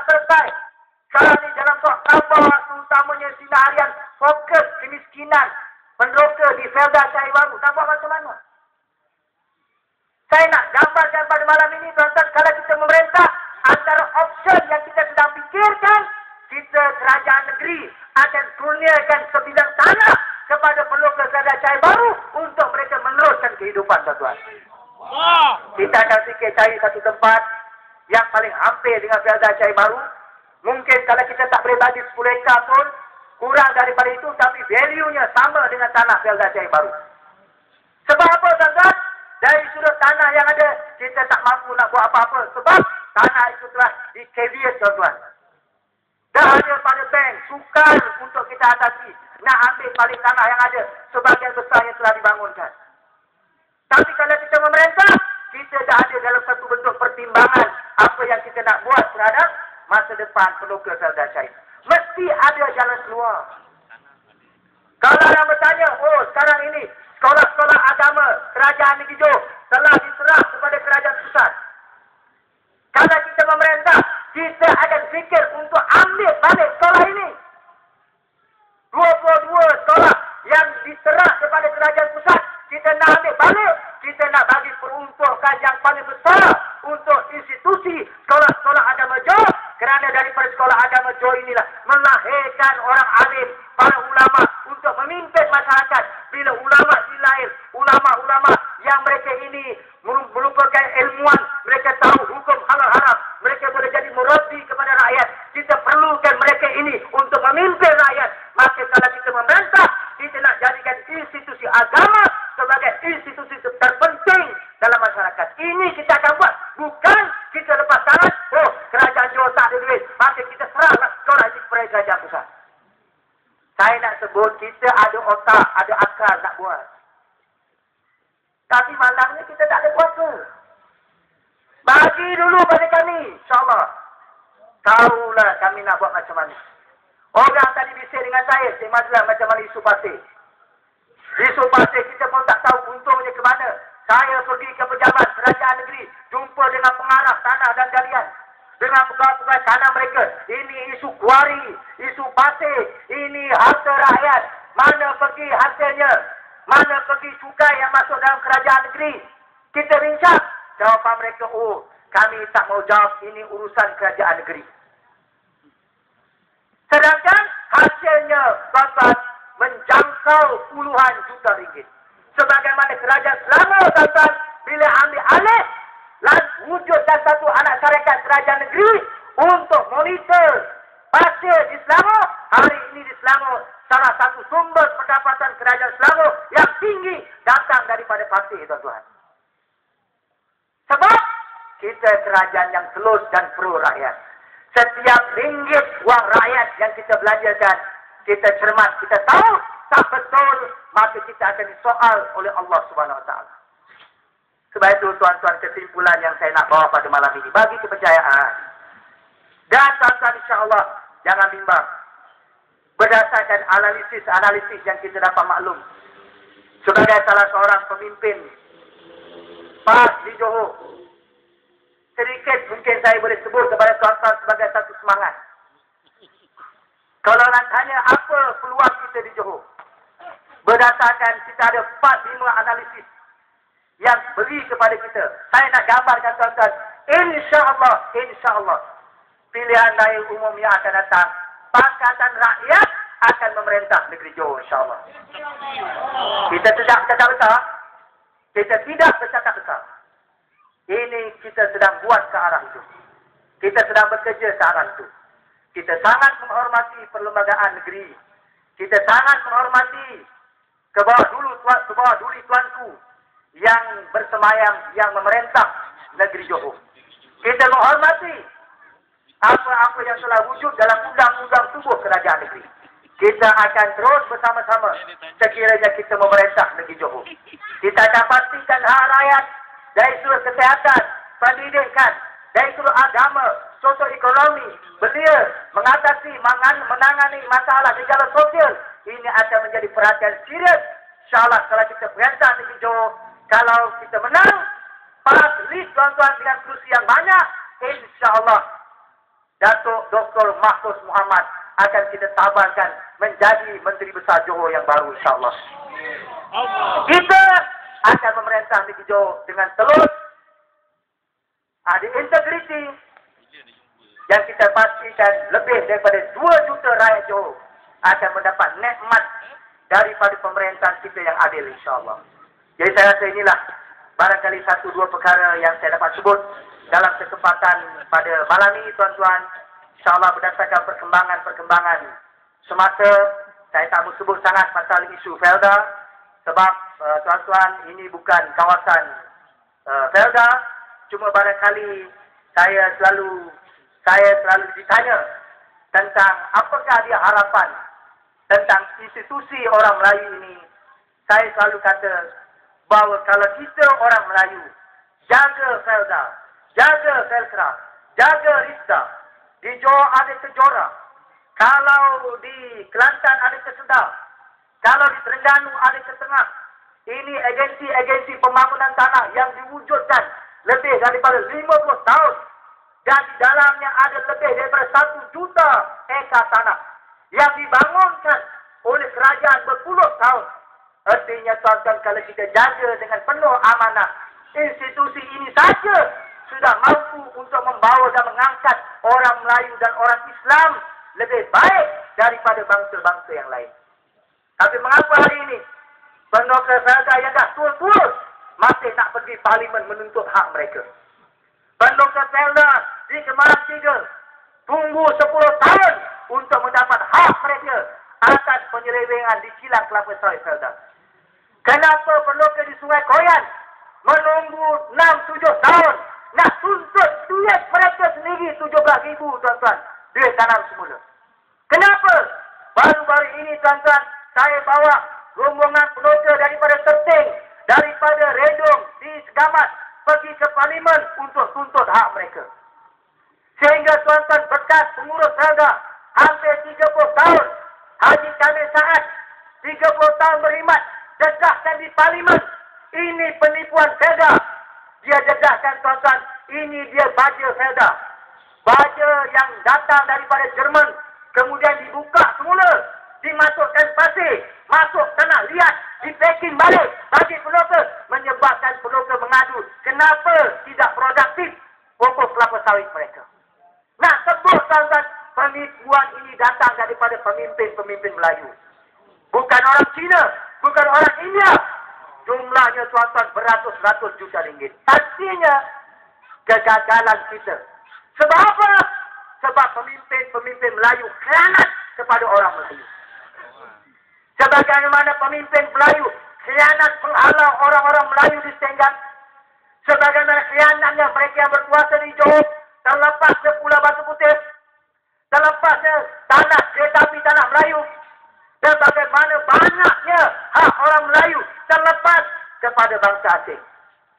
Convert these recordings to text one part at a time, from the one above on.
selesai. Sekarang ni dalam soal khabar, terutamanya sinar harian, fokus kemiskinan, penderoka di Felda Cahaya Baru. Nak buat macam mana? Saya nak gambarkan pada malam ini, tuan-tuan, kalau kita memerintah, antara option yang kita sedang fikirkan, kita kerajaan negeri akan kurniakan sebidang tanah kepada penderoka Felda Cahaya Baru untuk mereka meneruskan kehidupan, tuan-tuan. Kita akan fikir cari satu tempat yang paling hampir dengan Felda Cahaya Baru. Mungkin kalau kita tak boleh bagi 10 ekar pun, kurang daripada itu, tapi value-nya sama dengan tanah Felda Cahaya Baru. Sebab apa, tuan-tuan? Dari sudut tanah yang ada, kita tak mampu nak buat apa-apa. Sebab tanah itu telah di-caveat, tuan-tuan. Dah ada pada bank, sukar untuk kita atasi. Nak ambil balik tanah yang ada, sebagian besar yang telah dibangunkan. Tapi kalau kita memerintah, kita dah ada dalam satu bentuk pertimbangan apa yang kita nak buat terhadap masa depan penderoka Felda Cahaya. Mesti ada jalan keluar. Kalau orang bertanya, oh sekarang ini sekolah-sekolah agama kerajaan negeri Johor telah diserah kepada kerajaan pusat. Kalau kita memerintah, kita akan fikir untuk ambil balik sekolah ini. 22 sekolah yang diserah kepada kerajaan pusat, kita nak ambil balik. Kita nak bagi peruntukan yang paling besar untuk institusi sekolah-sekolah agama Johor. Kerana daripada sekolah agama Johor inilah melahirkan orang alim, para ulama untuk memimpin masyarakat. Bila ulama dilahir, ulama-ulama yang mereka ini merupakan ilmuwan, mereka tahu hukum halal haram, mereka boleh jadi murabbi kepada rakyat. Kita perlukan mereka ini untuk memimpin rakyat. Maka kalau kita memerintah, kita nak jadikan institusi agama sebagai institusi terpenting dalam masyarakat. Ini kita akan buat. Bukan kita lepas tangan, oh kerajaan Johor tak ada duit, maka kita serahlah sekolah ini kepada kerajaan pusat. Saya nak sebut, kita ada otak, ada akal nak buat. Tapi malangnya kita tak ada kuasa. Bagi dulu pada kami, insyaAllah. Tahulah kami nak buat macam mana. Orang tadi bising dengan saya, Cik Mazlan, macam mana isu pasir. Isu pasir kita pun tak tahu untungnya ke mana. Saya pergi ke pejabat kerajaan negeri, jumpa dengan pengarah tanah dan galian. Dengan pegawai-pegawai tanah mereka. Ini isu kuari, isu pasir, ini harta rakyat. Mana pergi hasilnya? Mana pergi cukai yang masuk dalam kerajaan negeri? Kita bincang. Jawapan mereka, oh kami tak mau jawab, ini urusan kerajaan negeri. Sedangkan hasilnya, tuan-tuan, menjangkau puluhan juta ringgit. Sebagaimana kerajaan Selangor, tuan-tuan, bila ambil alih, wujudkan satu anak syarikat kerajaan negeri untuk monitor pasir di Selangor. Hari ini di Selangor, salah satu sumber pendapatan kerajaan Selangor yang tinggi datang daripada pasir, tuan-tuan. Sebab kita kerajaan yang telus dan pro rakyat. Setiap ringgit wang rakyat yang kita belanjakan, kita cermat, kita tahu tak betul, maka kita akan disoal oleh Allah Subhanahu Wa Taala. Sebab itu, tuan-tuan, kesimpulan yang saya nak bawa pada malam ini, bagi kepercayaan. Dan tuan-tuan, insya-Allah, jangan bimbang. Berdasarkan analisis yang kita dapat maklum, sebagai salah seorang pemimpin PAS di Johor, sedikit mungkin saya boleh sebut kepada tuan-tuan sebagai satu semangat. Kalau nak tanya apa peluang kita di Johor, berdasarkan kita ada 4-5 analisis yang beri kepada kita. Saya nak gambarkan tuan-tuan, insya-Allah, pilihan raya umum yang akan datang, Pakatan Rakyat akan memerintah negeri Johor, insya-Allah. Kita tidak bercakap besar. Kita tidak bercakap besar. Ini kita sedang buat ke arah itu. Kita sedang bekerja ke arah itu. Kita sangat menghormati perlembagaan negeri. Kita sangat menghormati ke bawah duli tuanku yang bersemayam, yang memerintah negeri Johor. Kita menghormati apa-apa yang telah wujud dalam undang-undang tubuh kerajaan negeri. Kita akan terus bersama-sama sekiranya kita memerintah negeri Johor. Kita akan pastikan hak rakyat dari sudut kesihatan, pendidikan, dari sudut agama, sosioekonomi, belia, menangani masalah gejala sosial. Ini akan menjadi perhatian serius. InsyaAllah kalau kita perintah negeri Johor, kalau kita menang, PAS list tuan-tuan dengan kursi yang banyak, insya-Allah Datuk Dr. Mahfuz Muhammad akan kita tabarkan menjadi Menteri Besar Johor yang baru, insyaAllah. Kita akan memerintah negeri Johor dengan telus, ada integriti, yang kita pastikan lebih daripada 2 juta rakyat Johor akan mendapat nikmat daripada pemerintahan kita yang adil, insyaAllah. Jadi saya rasa inilah barangkali 1-2 perkara yang saya dapat sebut dalam kesempatan pada malam ini, tuan-tuan. InsyaAllah berdasarkan perkembangan semasa, saya tak mau sebut sangat pasal isu Felda, sebab tuan-tuan, ini bukan kawasan Felda. Cuma barangkali saya selalu ditanya tentang apakah dia harapan tentang institusi orang Melayu ini. Saya selalu kata bahawa kalau kita orang Melayu jaga Felda, jaga Feltra, jaga Rista, di Johor ada Kejora, kalau di Kelantan ada Kesedar, kalau di Terengganu ada Ketengah. Ini agensi-agensi pembangunan tanah yang diwujudkan lebih daripada 50 tahun. Dan di dalamnya ada lebih daripada 1 juta ekar tanah yang dibangunkan oleh kerajaan berpuluh tahun. Artinya tuan-tuan, kalau kita jaga dengan penuh amanah, institusi ini saja sudah mampu untuk membawa dan mengangkat orang Melayu dan orang Islam lebih baik daripada bangsa-bangsa yang lain. Tapi mengapa hari ini pendokter Felda yang dah tua-tua masih nak pergi parlimen menuntut hak mereka? Pendokter Felda di Kemarang 3 tunggu 10 tahun untuk mendapat hak mereka atas penyelewengan di kilang kelapa sawit Felda. Kenapa pendokter di Sungai Koyan menunggu 6-7 tahun nak tuntut duit mereka sendiri 17,000, tuan-tuan, duit tanam semula? Kenapa? Baru-baru ini, tuan-tuan, saya bawa rombongan pendokter daripada Terting, daripada Redong di Segamat pergi ke parlimen untuk tuntut hak mereka. Sehingga tuan-tuan, bekas pengurus Felda hampir 30 tahun, Haji Kamil Saad 30 tahun berkhidmat, dedahkan di parlimen. Ini penipuan Felda. Dia dedahkan, tuan-tuan, ini dia baja Felda. Baja yang datang daripada Jerman, kemudian dibuka semula, dimasukkan pasir, masuk tanah liat, dipacking balik bagi pendokter, menyebabkan pendokter mengadu kenapa tidak produktif pokok kelapa sawit mereka. Nak sebut, tuan-tuan, penipuan ini datang daripada pemimpin-pemimpin Melayu. Bukan orang Cina, bukan orang India. Jumlahnya, tuan-tuan, beratus-ratus juta ringgit. Artinya kegagalan kita. Sebab apa? Sebab pemimpin-pemimpin Melayu khianat kepada orang Melayu. Sebagaimana pemimpin Melayu khianat menghalau orang-orang Melayu di Senggang. Sebagaimana khianatnya mereka yang berkuasa di Johor, terlepasnya Pulau Batu Putih, terlepasnya tanah kereta api tanah Melayu, dan bagaimana banyaknya hak orang Melayu terlepas kepada bangsa asing.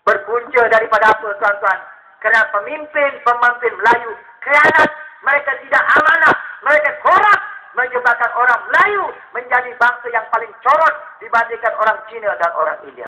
Berpunca daripada apa, tuan-tuan? Kerana pemimpin-pemimpin Melayu khianat, mereka tidak amanah, mereka korup, menyebabkan orang Melayu menjadi bangsa yang paling corot dibandingkan orang Cina dan orang India.